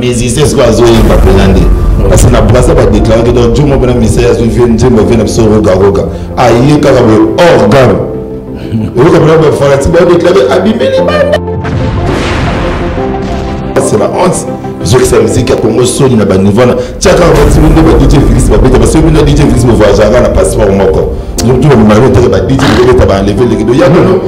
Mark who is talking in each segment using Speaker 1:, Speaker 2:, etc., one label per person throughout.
Speaker 1: mais c'est ce qu'on a dit. Parce que na brasa va déclarer que dans Dieu m'a bien mis ça vient Dieu m'a bien sur roga. Ah il est carrément organe. Et vous avez faire ça déclarer abîmer les balles. C'est la honte. Je sais que c'est musique qui commence sur na ba niveau là. Tiens quand on dit que DJ Félix va parce que le DJ Félix va jouer na passeport moko. Donc tout le monde va DJ Félix va enlever les deux. Ya non.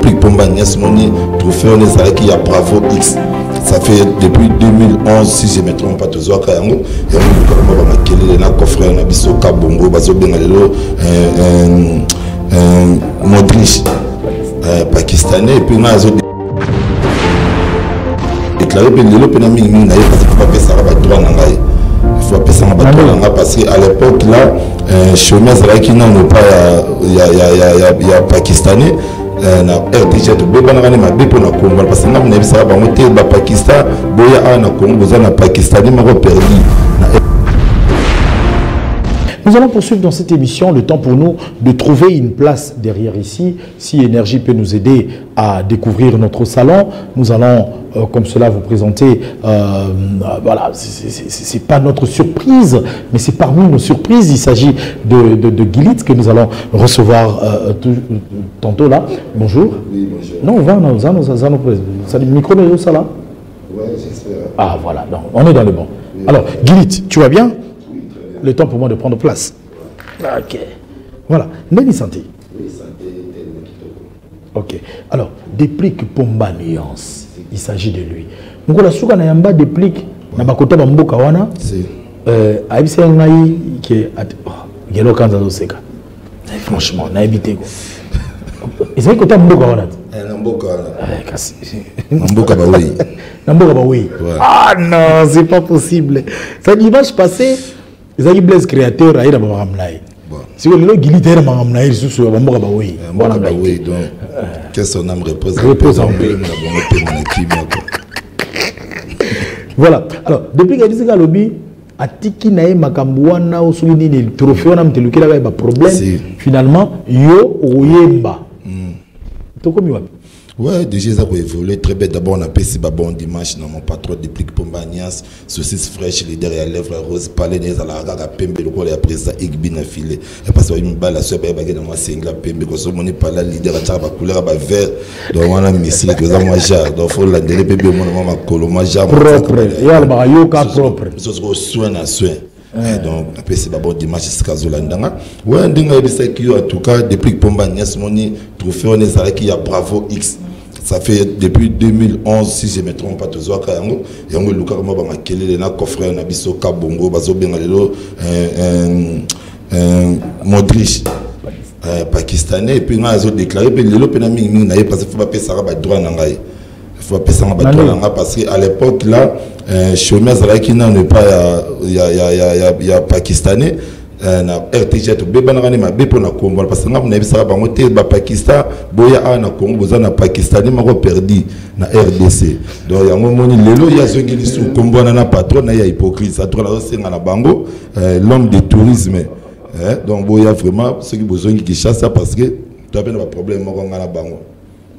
Speaker 1: Puis Pomba Nias Moni trophée on est qui a Bravo X. Ça fait depuis 2011 si je ne me trompe pas toujours à Kayango et on va maquiller les coffrets on a biso Kabongo bazo bengalelo Modric pakistanais et puis on a déclaré que le pénami n'a pas fait ça à droit nangai il faut appeler ça à droit parce qu'à l'époque là chômage là qui n'en a pas il y a pakistanais na RDG to beba na ma bepo na Congo parce que na bisa ba moté ba Pakistan boya na Congo boza na Pakistan mako perdu.
Speaker 2: Nous allons poursuivre dans cette émission le temps pour nous de trouver une place derrière ici. Si Énergie peut nous aider à découvrir notre salon, nous allons comme cela vous présenter, voilà, c'est pas notre surprise, mais c'est parmi nos surprises. Il s'agit de Gilit que nous allons recevoir tantôt là. Bonjour. Oui, bonjour. Non, ça le micro de ça là. Oui, j'espère. Ah voilà, non, on est dans le bon. Oui. Alors, Gilit, tu vas bien? Le temps pour moi de prendre place. Ok. Voilà. Nani santé. Oui, santé. Ok. Alors, déplique Pomba Nuance. Il s'agit de lui. Donc, la souka na yamba déplique. Na bakota bamboka wana. Si. Aibisa ngai qui gelo kanza do seka. Franchement, na habité quoi. Ils ont côté mboka wana. Na mboka wana. Kasi. Mboka ba oui. Na mboka ba oui. Ah non, c'est pas possible. Ça l'image passée. Les amis Blaise créateur aïe d'abord amnaï. Si vous voulez Gilit est d'abord amnaï sous ce bambou oui. Voilà oui donc qu'est-ce son âme repose en paix. Voilà. Alors depuis que dit que lobby atiki nae makambouana au souligner le trophée on a mis le qu'il avait un problème finalement yo oyemba. Tout comme yo.
Speaker 1: Ouais, déjà ça va évoluer très bien. D'abord, on a passé bon dimanche dans mon patron de plique Pomba Nias, saucisse fraîche, les derrière lèvres, rose, palais, à la raga, pembe, le quoi, et après ça, igbi na filé. Et parce que une balle à ce bague dans ma single, pembe, parce que mon pas là, leader à la couleur à vert, donc on a missile que ça manger, donc faut la délai, bébé, mon maman, coloma, jam,
Speaker 2: propre, et alors, yoka propre.
Speaker 1: Ce sera soin à soin. Donc, après, c'est bon dimanche, c'est Kazolandanga. Ouais, en tout cas, depuis que Pomba Nias, mon trophée, on est qui a Bravo X. Ça fait depuis 2011, si je ne me trompe pas, toujours à Kayango. Et on a lu carrément ma kélé, les coffrets, on a biso Kabongo, bazo bengalelo, Modric, pakistanais. Et puis on a déclaré que le pénami n'a pas parce qu'il faut pas payer ça à droit nangai. Il faut pas payer ça à droit nangai parce qu'à l'époque là, chômage là qui n'en est pas, il y a pakistanais. Na RTG to beba na ma bepo na Congo parce que na bisa ba moté ba Pakistan boya na Congo boza na Pakistan mako perdu na RDC donc yango moni lelo ya zongeli sou Congo na patron na ya hypocrite ça to la senga na bango l'homme de tourisme donc boya vraiment ceux qui besoin qui chasse ça parce que tu as bien un problème moko na bango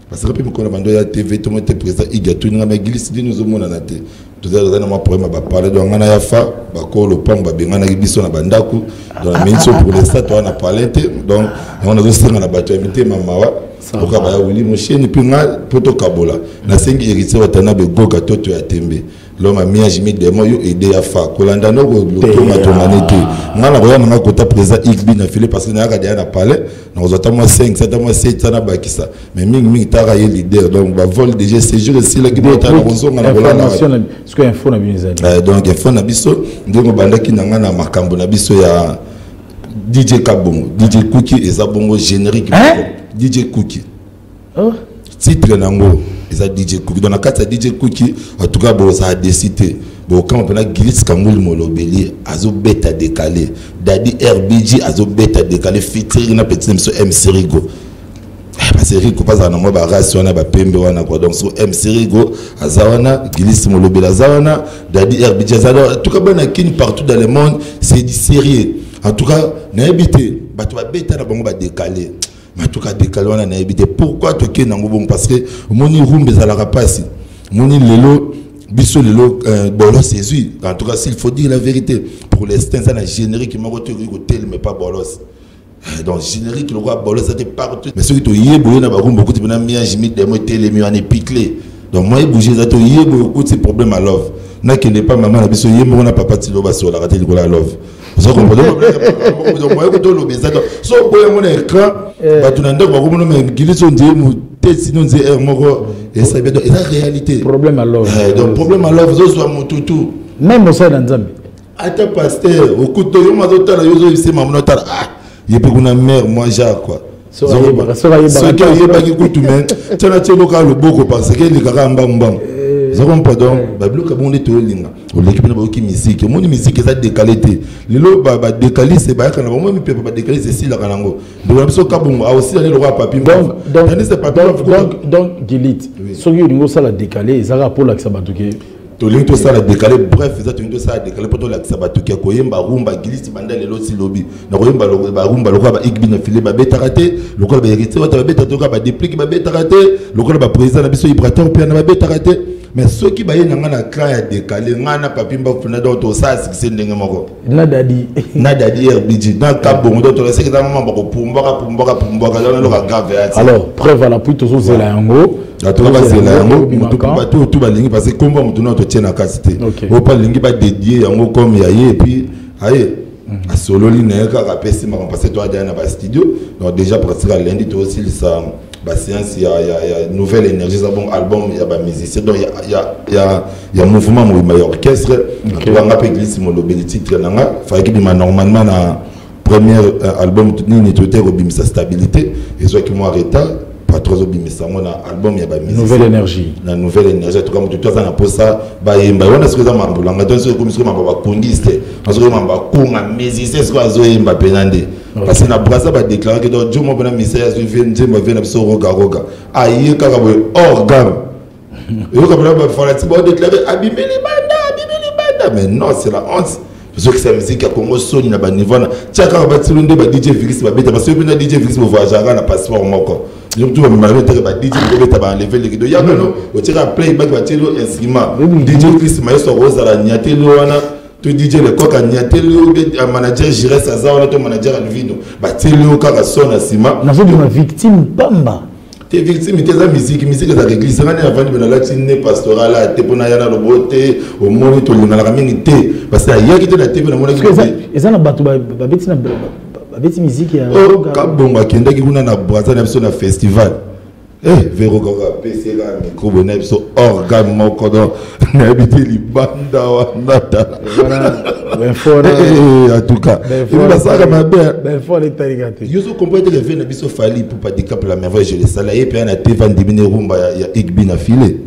Speaker 1: parce que puis ko bando ya TV to moté président igatou na ma glisse di nous mona na té tout à l'heure on a problème ba parler donc on a ya fa ba ko le pang ba benga na biso na bandaku donc la mission pour l'instant on a parlé donc on a aussi na bato invité mamawa pour ka ba wili mo cheni puis nga poto kabola na sengi héritier watana be goka toto ya tembe l'homme a mis à jimi des mots aider à faire kolanda no ko ma tomanete nga na roya na kota président xb na filé parce que na ka dia na parler na ozata moi 5 7 moi 7 na bakisa mais mingi tara ye leader donc ba vol déjà séjour ici la guide ta na kozonga na kolanda
Speaker 2: ce que info na binizali
Speaker 1: donc info na biso ndingo bandaki na nga na makambo na biso ya DJ Kabongo DJ Cookie et ça bongo générique DJ Cookie titre nango ça DJ Cookie dans la carte DJ Cookie en tout cas bon ça a décidé bon quand on a Gilit Kamoul Molobeli azo beta décalé Daddy RBG azo beta décalé featuring na petit MC Rigo parce que Rigo pas na moi ba race wana ba pembe wana quoi donc so MC Rigo azawana Gilit Molobeli azawana Daddy RBG azawana en tout cas ben kin partout dans le monde c'est du sérieux en tout cas na habité ba to ba beta na bango ba décalé mais en tout cas décalé on a évité pourquoi tu es dans bon parce que moni rumbe za la rapasi moni lelo biso lelo bolos c'est en tout cas s'il faut dire la vérité pour l'instant ça na générique m'a côté mais pas bolos donc générique le roi bolos c'était partout mais ceux qui to yebo na ba rumba kuti bana mia jimi demo télé mi on est piclé donc moi bouger ça to yebo kuti c'est problème à love na qui n'est pas maman na biso yebo na papa tilo ba so la raté le love vous comprenez donc moi ko lo beza donc so boya mon écran ba tunanda ba ko no me giliso ndemu sinon c'est moko et ça veut dire la réalité
Speaker 2: problème à love
Speaker 1: donc problème à love zo soit mututu
Speaker 2: même au sein d'Anzambe
Speaker 1: ata pasteur au couteau yo mazotala yo zo c'est maman tala ah yepe kuna mère moi Jacques quoi
Speaker 2: so qui
Speaker 1: est pas qui coutu mais tena telo ka le boko parce que les kaka mbam ça comprend donc ba bloka bon to linga o l'équipe na ba ki musique mon musique ça décalité lelo ba décalé c'est ba kana moi mi peut pas décaler c'est si la kanango donc so ka bon a aussi aller le roi papi
Speaker 2: donc Gilit so yo lingo ça la décalé ça ra pour la sabatuke
Speaker 1: to lingo to ça la décalé bref ça to lingo ça la décalé pour to la sabatuke ko yemba rumba Gilit banda lelo si lobby na ko yemba ba rumba lo ko ba igbi na filer ba beta raté lo ko ba hérité ba beta to ka ba déplique ba beta raté lo ko ba président na biso Ibraton puis na ba beta raté mais ceux qui baillent dans la classe décalé ngana papi mba funa d'auto ça c'est ndenge moko
Speaker 2: nadadi
Speaker 1: RBG dans kabongo d'auto c'est que dans moment bako pumba dans le grave.
Speaker 2: Alors preuve à l'appui to zo la yango
Speaker 1: la to ba zela yango tout ba lingi parce que combat mutu na to tiena kasité o pas lingi ba dédié yango comme yaye et puis aye a solo li na ka rapesi ma passer toi dans ba studio donc déjà presque lundi to aussi ça bah séance il y a nouvelle énergie ça bon album il y a ba musicien donc il y a mouvement mo orchestre on va pas église mo lobeli titre nanga fa ki bima normalement na premier album ni tout au bimisa stabilité et soit qui moi arrêté pas trop au bimisa mon album il y a ba musicien
Speaker 2: nouvelle énergie
Speaker 1: la nouvelle énergie tout comme tout ça na pour ça ba yemba on est-ce que ça mambulanga donc c'est comme ça mamba kondiste parce que mamba kunga musicien ce quoi zo yemba penande parce que na brasa ba déclarer que donc Dieu m'a donné message sur vient me vient sur roga ayi kaka boy organe yo ka ba falati ba déclarer abimeli banda mais non c'est la honte parce que c'est la musique à Congo soni na ba niveau na tiaka ba tilonde ba DJ Vix ba beta parce que na DJ Vix bo voyager na passeport moko donc tu vas me mettre ba DJ ko beta ba enlever les kido ya no o tira play back ba tilo instrument DJ Vix maestro rosa la nyatelo wana to DJ le coq a nyatelo un manager Jires Saza on est manager Alvino ba telo kaka sona sima
Speaker 2: na zo ma victime bamba
Speaker 1: tes victimes tes musique za l'église ngani avant de la latine pastorale te pona yana lobote au monde to linga la mingi te parce que ya ki te na TV na mona ki
Speaker 2: eza na bato ba beti na ba beti musique ya
Speaker 1: ka bonga kenda ki kuna na boisa na biso na festival Vero Gaga PC la micro bonne biso organe moko do na habité libanda wana
Speaker 2: ben fort
Speaker 1: en tout cas il va ça comme
Speaker 2: ben fort les tarigate
Speaker 1: yo so comprendre que vient na biso fali pour pas décaper la merveille je le salarié puis na TV ndimine rumba ya igbi na filé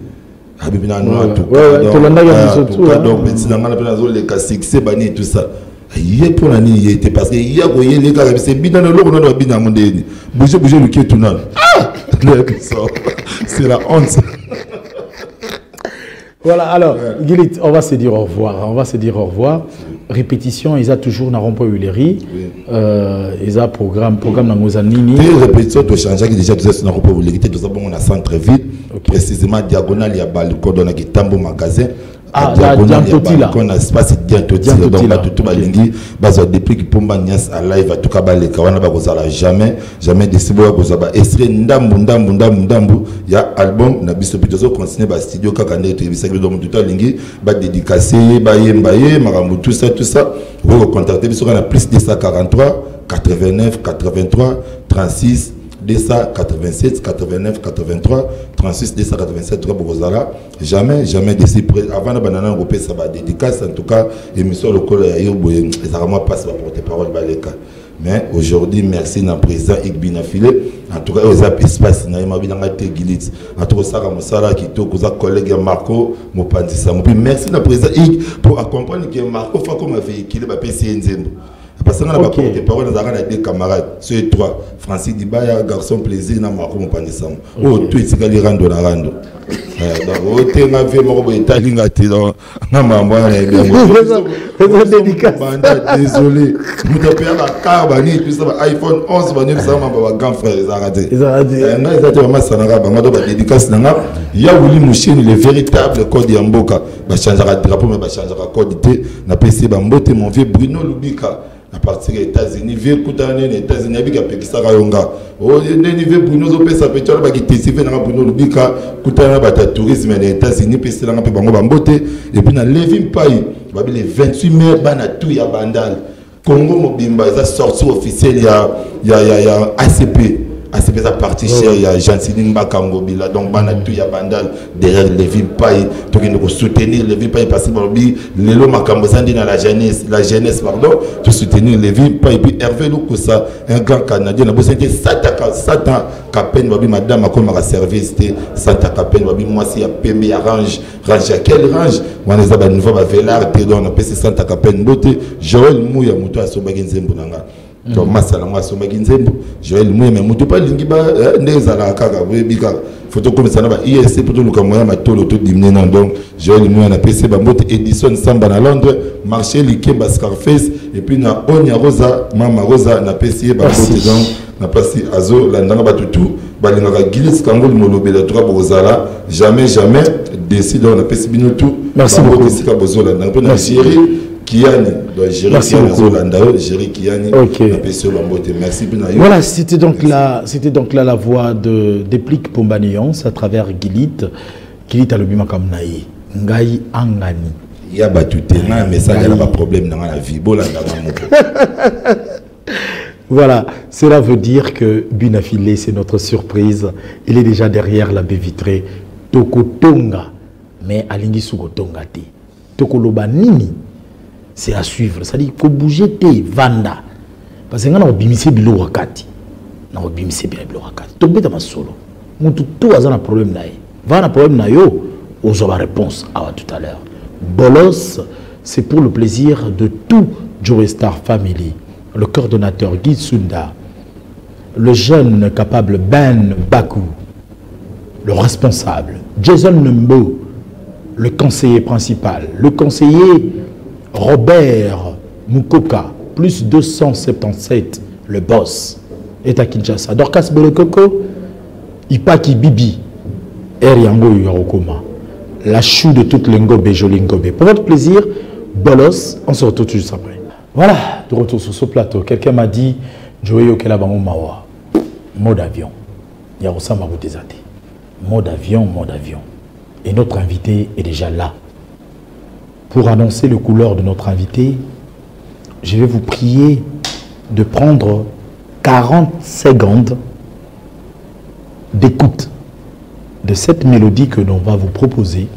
Speaker 1: abibina no en tout cas
Speaker 2: to landa ya biso tout
Speaker 1: donc petit na ngana pena zo le succès bani tout ça il pour la nuit était parce que il y a goyé les gars c'est bidon le logo no bidon mon deni bouger le qui tout non c'est la honte.
Speaker 2: Voilà, alors, Gilit, on va se dire au revoir. Répétition, ils ont toujours n'a pas eu les riz. Ils ont programme dans nos années.
Speaker 1: Répétition, tu changes déjà tout ça n'a pas eu les riz. Tout ça bon on a centre ville, précisément diagonale il y a balcon dans qui tambo magasin.
Speaker 2: Ah, diantotila.
Speaker 1: On a espace diantotila donc là tout balingi bazo depuis que pomba nias à live à tout kabale kawana ba kozala jamais décibo ya kozaba estre ndambu ya album na biso pitozo continuer ba studio kaka ndé to bisaki donc tout balingi ba dédicacer ba yemba makambo tout ça vous contacter biso na plus 243 89 83 36 287 89 83 36 287 Bogozala jamais décidé avant la banane européenne ça va dédicace en tout cas émission locale ya yoboye ça vraiment passe la porte-parole baleka mais aujourd'hui merci na président Igbina Filé en tout cas aux espace na mabinanga te Gilit en tout cas ça comme ça là qui to koza collègue Marco Mopandisa puis merci na président Ig pour accompagner que Marco fa comme véhicule ba PC Nzembo. Parce que nous avons des paroles des camarades. C'est trois. Francis Dibaya, garçon plaisir, n'a pas de oh, tout est égal, rando. Donc, tu es un désolé. Nous avons payé la carte, iPhone 11, grand frère, ils ont raté. Il y a le véritable code Yamboka. Il changera de drapeau, mais il changera de code. Il PC Bambote, mon vieux Bruno Lubika. À partir des États-Unis, vieux Koutané, les États-Unis, il y a des Sarayonga. Oh, il y a des Bruno Zopesa, Pétiole, qui testé, Bruno Lubika, Koutané, tourisme, les États-Unis, PC, il y a Bambote. Et puis, dans Levin Paye, les 28 mai, il y a Bandal. Congo Mobimba, ils ont sorti officiel, il y a ACP. ACP sa partie chère, il y a Jansining Bakangobila, donc il y a Bandal derrière les villes paille, donc il faut soutenir les villes paille parce que les lots Makambosandi dans la jeunesse, pardon, pour soutenir les villes paille. Et puis Hervé Lukosa, un grand Canadien, il a besoin de Satan Kapen, madame a comme un service, Santa Kapen, moi si il y a PMB, range, quel range, on a des nouveaux Velar, on a PC Santa Kapen, beauté, Joël Mouya, Mouto à Sobaginzembunanga. Donc, Massalama Somaginzembo, Joël Mouya, mais Mouto pas Lingiba, Nezala Kaka, Bika, photo comme ça, ISC pour tout le Cameroun, ma tolo tout diminué, donc Joël Mouya, na PC Bambote, Edison Samba à Londres, marché Likemba Scarface, et puis na Onya Rosa, Mama Rosa, na PC Bambote, donc, na place Azo, Landanga Batutu, Balingaka Gilis Kangol Molobe, la Trois Bozala, jamais, décide, on a PC Binotou,
Speaker 2: merci beaucoup.
Speaker 1: Merci. Kiani, merci beaucoup. Merci.
Speaker 2: Voilà, c'était donc là la voix de Déplique Pombanions à travers Gilit. Gilit a le bima comme naï. Ngai Angani.
Speaker 1: Il y a battu terrain, mais ça, il n'y a pas de problème dans la vie.
Speaker 2: Voilà, cela veut dire que Binafilé, c'est notre surprise. Il est déjà derrière la baie vitrée. Tokotonga, mais Alingi Sugotonga te. Tokoloba Nini. C'est à suivre. C'est-à-dire qu'il faut bouger tes vanda. Parce que nous avons bimisé bilo wakati. Nous avons bimisé bilo wakati. Donc, nous avons solo. Nous avons un problème. Nous avons un problème. Nous avons la réponse tout à l'heure. Bolos, c'est pour le plaisir de tout Joe Star Family. Le coordonnateur Guy Sunda. Le jeune capable Ben Bakou. Le responsable Jason Nembo. Le conseiller principal. Le conseiller Robert Mukoka, plus 277, le boss, est à Kinshasa. Dorcas Belekoko, Ipaki Bibi, Eriango Yorokoma, la chou de toute l'Ngobe, Jolingobe. Pour votre plaisir, Bolos, on se retrouve juste après. Voilà, de retour sur ce plateau. Quelqu'un m'a dit, Joey Okelabango Mawa, mode avion. Yarosa Maboutezate. Mode avion. Et notre invité est déjà là. Pour annoncer le couleur de notre invité, je vais vous prier de prendre 40 secondes d'écoute de cette mélodie que l'on va vous proposer.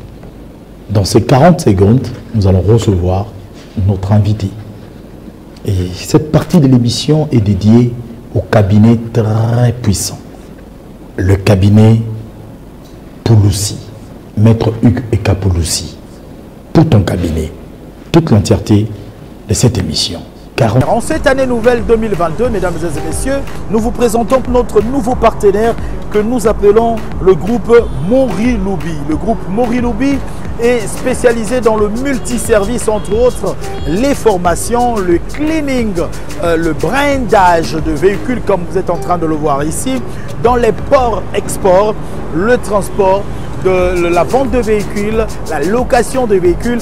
Speaker 2: Dans ces 40 secondes, nous allons recevoir notre invité. Et cette partie de l'émission est dédiée au cabinet très puissant. Le cabinet Pouloussi, Maître Hugues Eka Pouloussi. Pour ton cabinet, toute l'entièreté de cette émission. En cette année nouvelle 2022, mesdames et messieurs, nous vous présentons notre nouveau partenaire que nous appelons le groupe Moriloubi. Le groupe Moriloubi est spécialisé dans le multiservice, entre autres les formations, le cleaning, le brandage de véhicules comme vous êtes en train de le voir ici, dans les ports-exports, le transport, de la vente de véhicules, la location de véhicules,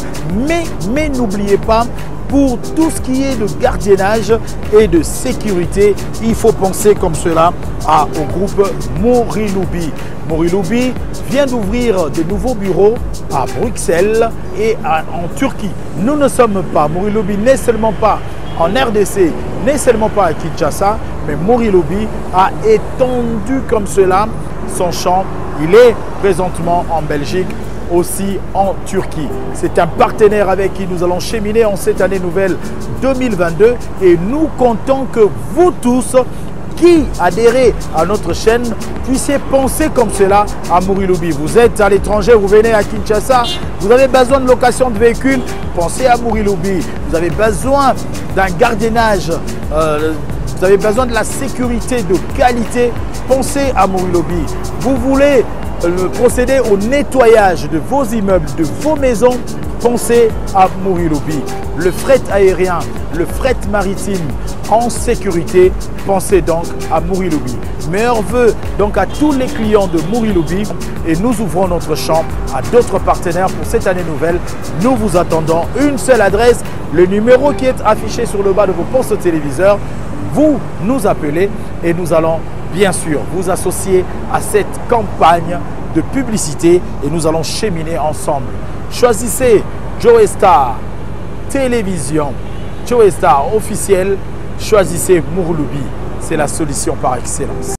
Speaker 2: mais n'oubliez pas, pour tout ce qui est de gardiennage et de sécurité, il faut penser comme cela au groupe Moriloubi. Moriloubi vient d'ouvrir de nouveaux bureaux à Bruxelles et en Turquie. Nous ne sommes pas, Moriloubi n'est seulement pas en RDC, n'est seulement pas à Kinshasa, mais Moriloubi a étendu comme cela son champ. Il est présentement en Belgique, aussi en Turquie. C'est un partenaire avec qui nous allons cheminer en cette année nouvelle 2022 et nous comptons que vous tous qui adhérez à notre chaîne puissiez penser comme cela à Moriloubi. Vous êtes à l'étranger, vous venez à Kinshasa, vous avez besoin de location de véhicules, pensez à Moriloubi. Vous avez besoin d'un gardiennage, vous avez besoin de la sécurité de qualité, pensez à Moriloubi. Vous voulez procéder au nettoyage de vos immeubles, de vos maisons, pensez à Mouriloubi. Le fret aérien, le fret maritime en sécurité, pensez donc à Mouriloubi. Meilleurs vœux donc à tous les clients de Mouriloubi et nous ouvrons notre champ à d'autres partenaires pour cette année nouvelle. Nous vous attendons. Une seule adresse, le numéro qui est affiché sur le bas de vos postes téléviseurs. Vous nous appelez et nous allons bien sûr vous associer à cette campagne de publicité et nous allons cheminer ensemble. Choisissez Joe Star Télévision, Joe Star officiel, choisissez Mouriloubi, c'est la solution par excellence.